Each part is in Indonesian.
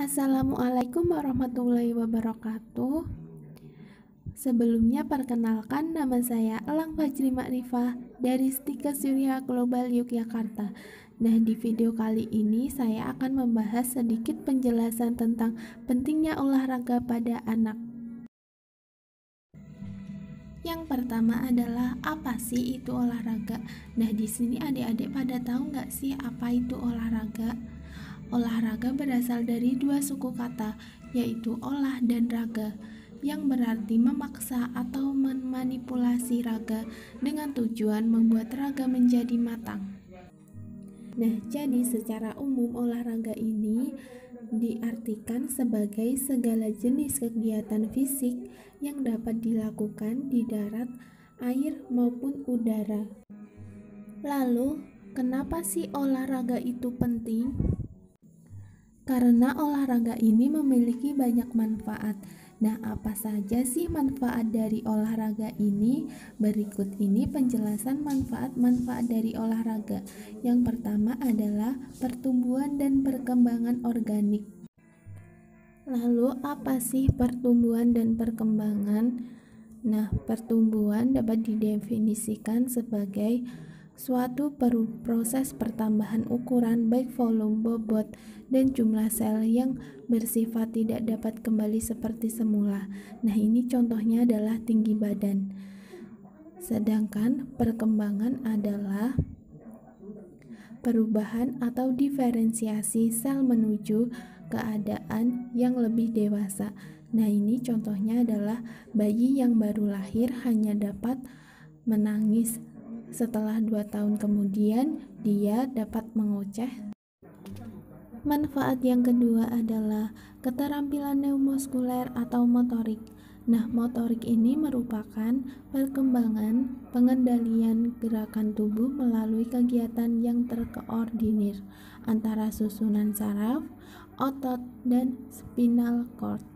Assalamualaikum warahmatullahi wabarakatuh. Sebelumnya perkenalkan, nama saya Elang Fajri Makrifah dari Stika Surya Global Yogyakarta. Nah, di video kali ini saya akan membahas sedikit penjelasan tentang pentingnya olahraga pada anak. Yang pertama adalah apa sih itu olahraga? Nah, di sini adik-adik pada tahu nggak sih apa itu olahraga? Olahraga berasal dari dua suku kata, yaitu olah dan raga, yang berarti memaksa atau memanipulasi raga dengan tujuan membuat raga menjadi matang. Nah, jadi secara umum olahraga ini diartikan sebagai segala jenis kegiatan fisik yang dapat dilakukan di darat, air, maupun udara. Lalu, kenapa sih olahraga itu penting? Karena olahraga ini memiliki banyak manfaat. Nah, apa saja sih manfaat dari olahraga ini? Berikut ini penjelasan manfaat-manfaat dari olahraga. Yang pertama adalah pertumbuhan dan perkembangan organik. Lalu, apa sih pertumbuhan dan perkembangan? Nah, pertumbuhan dapat didefinisikan sebagai suatu proses pertambahan ukuran baik volume, bobot, dan jumlah sel yang bersifat tidak dapat kembali seperti semula. Nah, ini contohnya adalah tinggi badan. Sedangkan perkembangan adalah perubahan atau diferensiasi sel menuju keadaan yang lebih dewasa. Nah, ini contohnya adalah bayi yang baru lahir hanya dapat menangis. Setelah 2 tahun kemudian, dia dapat mengoceh. Manfaat yang kedua adalah keterampilan neuromuskuler atau motorik. Nah, motorik ini merupakan perkembangan pengendalian gerakan tubuh melalui kegiatan yang terkoordinir antara susunan saraf, otot, dan spinal cord.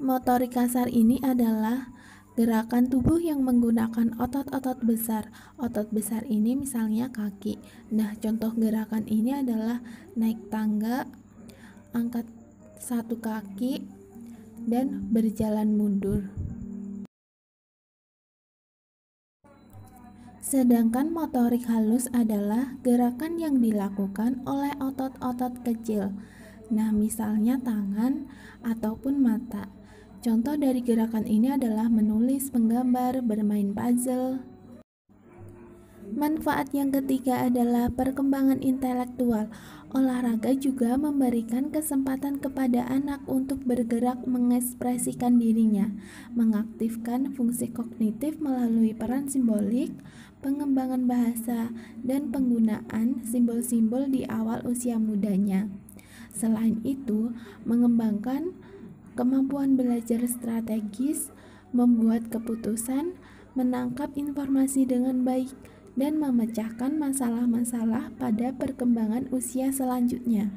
Motorik kasar ini adalah gerakan tubuh yang menggunakan otot-otot besar. Otot besar ini misalnya kaki. Nah, contoh gerakan ini adalah naik tangga, angkat satu kaki, dan berjalan mundur. Sedangkan motorik halus adalah gerakan yang dilakukan oleh otot-otot kecil. Nah, misalnya tangan ataupun mata. Contoh dari gerakan ini adalah menulis, menggambar, bermain puzzle. Manfaat yang ketiga adalah perkembangan intelektual. Olahraga juga memberikan kesempatan kepada anak untuk bergerak mengekspresikan dirinya, mengaktifkan fungsi kognitif melalui peran simbolik, pengembangan bahasa, dan penggunaan simbol-simbol di awal usia mudanya. Selain itu, mengembangkan kemampuan belajar strategis, membuat keputusan, menangkap informasi dengan baik, dan memecahkan masalah-masalah pada perkembangan usia selanjutnya.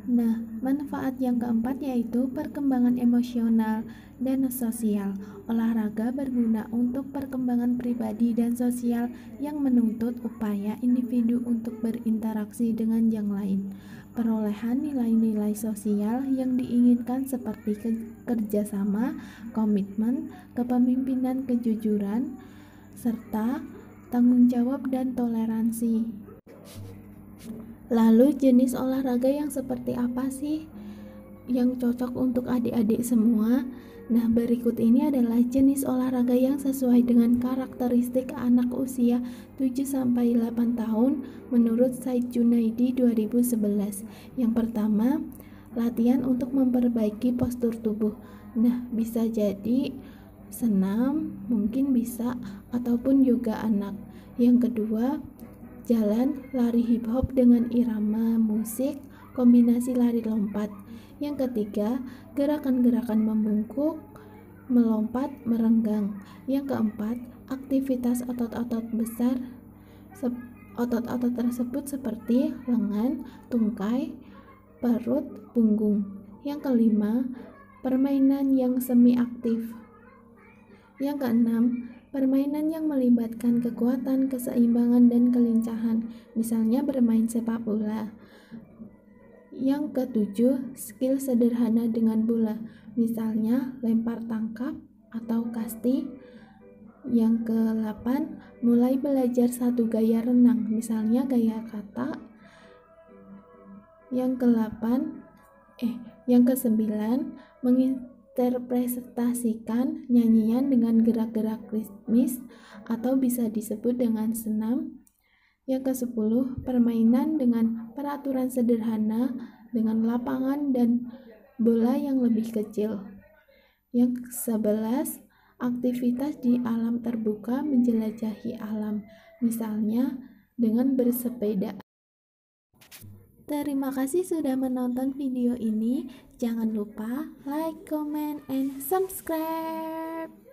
Nah, manfaat yang keempat yaitu perkembangan emosional dan sosial. Olahraga berguna untuk perkembangan pribadi dan sosial yang menuntut upaya individu untuk berinteraksi dengan yang lain. Perolehan nilai-nilai sosial yang diinginkan seperti kerjasama, komitmen, kepemimpinan, kejujuran, serta tanggung jawab dan toleransi. Lalu jenis olahraga yang seperti apa sih yang cocok untuk adik-adik semua? Nah, berikut ini adalah jenis olahraga yang sesuai dengan karakteristik anak usia 7-8 tahun menurut Said Junaidi 2011. Yang pertama, latihan untuk memperbaiki postur tubuh. Nah, bisa jadi senam, mungkin bisa, ataupun yoga anak. Yang kedua, jalan lari hip hop dengan irama musik, kombinasi lari lompat. Yang ketiga, gerakan-gerakan membungkuk, melompat, merenggang. Yang keempat, aktivitas otot-otot besar. Otot-otot tersebut seperti lengan, tungkai, perut, punggung. Yang kelima, permainan yang semi aktif. Yang keenam, Permainan yang melibatkan kekuatan, keseimbangan, dan kelincahan, misalnya bermain sepak bola. Yang ketujuh, skill sederhana dengan bola, misalnya lempar tangkap atau kasti. Yang ke-8, mulai belajar satu gaya renang, misalnya gaya kata. Yang ke-9, menginterpretasikan nyanyian dengan gerak-gerak ritmis atau bisa disebut dengan senam. Yang ke-10, permainan dengan peraturan sederhana dengan lapangan dan bola yang lebih kecil. Yang ke-11, aktivitas di alam terbuka menjelajahi alam, misalnya dengan bersepeda. Terima kasih sudah menonton video ini. Jangan lupa like, comment, and subscribe.